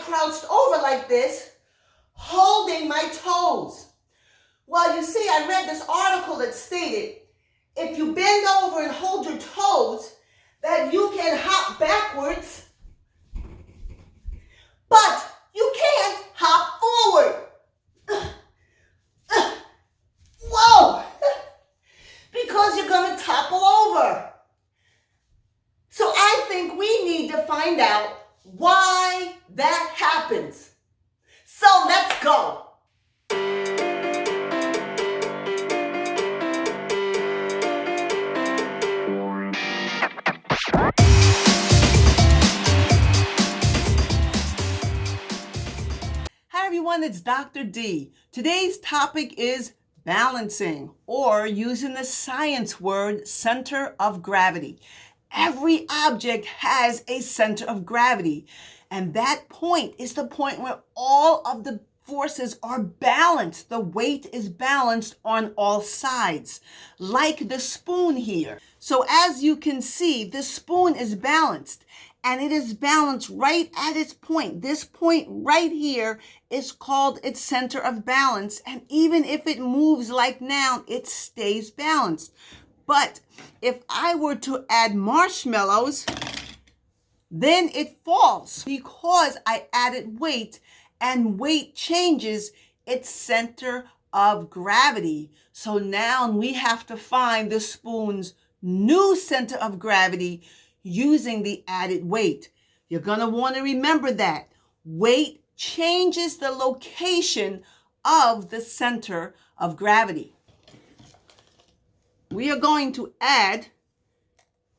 crouched over like this, holding my toes. Well, you see, I read this article that stated if you bend over and hold your toes, that you can hop backwards, but you can't hop forward. Whoa! Because you're going to topple over. So I think we need to find out why that happens. So let's go. Hi everyone, it's Dr. D. Today's topic is balancing, or using the science word, center of gravity. Every object has a center of gravity, and that point is the point where all of the forces are balanced. The weight is balanced on all sides, like the spoon here. So as you can see, the spoon is balanced, and it is balanced right at its point. This point right here is called its center of balance, and even if it moves like now, it stays balanced. But if I were to add marshmallows, then it falls because I added weight, and weight changes its center of gravity. So now we have to find the spoon's new center of gravity using the added weight. You're going to want to remember that. Weight changes the location of the center of gravity. We are going to add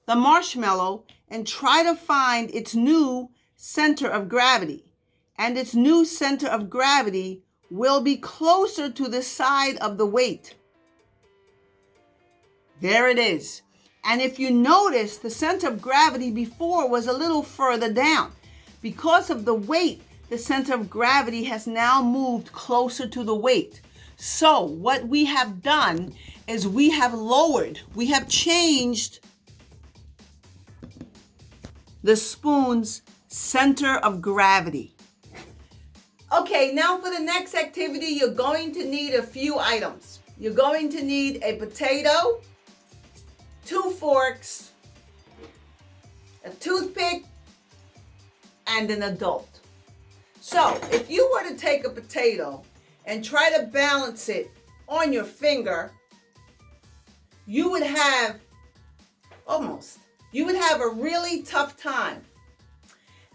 the marshmallow and try to find its new center of gravity. And its new center of gravity will be closer to the side of the weight. There it is. And if you notice, the center of gravity before was a little further down. Because of the weight, the center of gravity has now moved closer to the weight. So what we have done is we have changed the spoon's center of gravity. Okay, now for the next activity, you're going to need a few items. You're going to need a potato, 2 forks, a toothpick, and an adult. So if you were to take a potato and try to balance it on your finger, you would have a really tough time.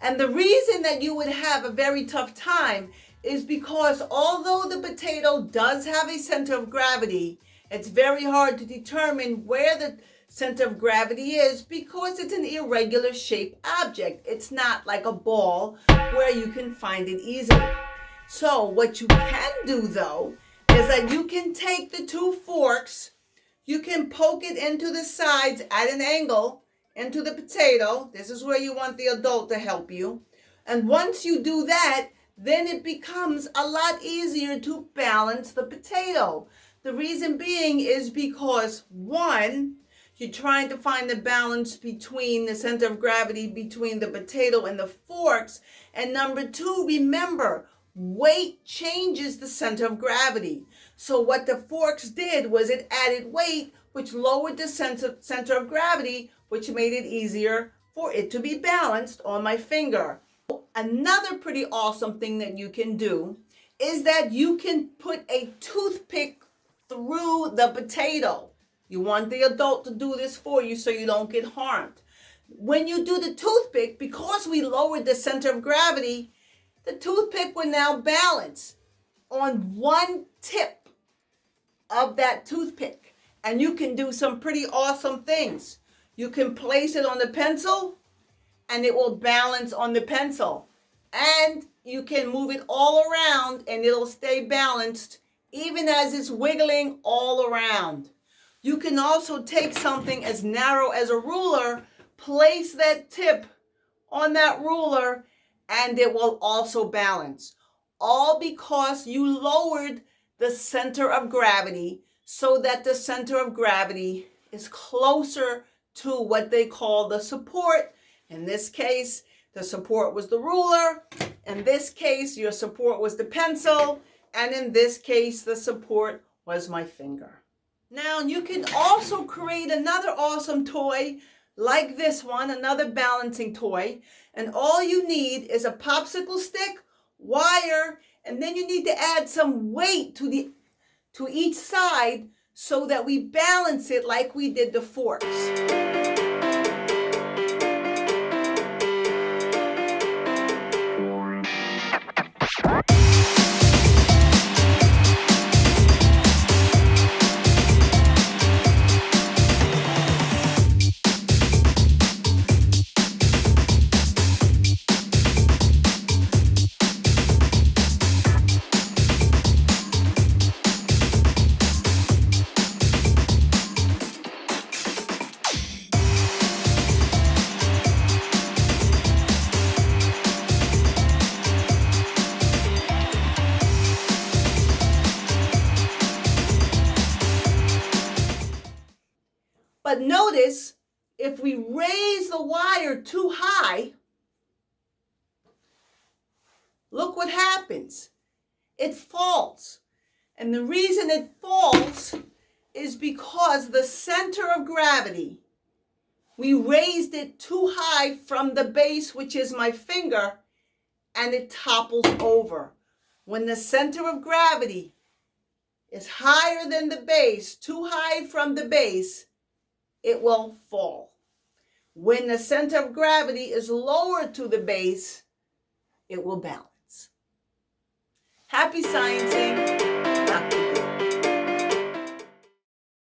And the reason that you would have a very tough time is because although the potato does have a center of gravity, it's very hard to determine where the center of gravity is because it's an irregular shaped object. It's not like a ball where you can find it easily. So what you can do though is that you can take the 2 forks, you can poke it into the sides at an angle into the potato. This is where you want the adult to help you. And once you do that, then it becomes a lot easier to balance the potato. The reason being is because 1, you're trying to find the balance between the center of gravity between the potato and the forks. And number 2, remember, weight changes the center of gravity. So what the forks did was it added weight, which lowered the center of gravity, which made it easier for it to be balanced on my finger. Another pretty awesome thing that you can do is that you can put a toothpick through the potato. You want the adult to do this for you so you don't get harmed. When you do the toothpick, because we lowered the center of gravity, the toothpick will now balance on one tip of that toothpick. And you can do some pretty awesome things. You can place it on the pencil and it will balance on the pencil. And you can move it all around and it'll stay balanced even as it's wiggling all around. You can also take something as narrow as a ruler, place that tip on that ruler, and it will also balance. All because you lowered the center of gravity so that the center of gravity is closer to what they call the support. In this case, the support was the ruler, In this case, your support was the pencil, and in this case, the support was my finger. Now, you can also create another awesome toy like this one, another balancing toy, and all you need is a popsicle stick, wire, and then you need to add some weight to each side so that we balance it like we did the forks. But notice, if we raise the wire too high, look what happens. It falls. And the reason it falls is because the center of gravity, we raised it too high from the base, which is my finger, and it topples over. When the center of gravity is higher than the base, too high from the base, it will fall. When the center of gravity is lower to the base, it will balance. Happy sciencing!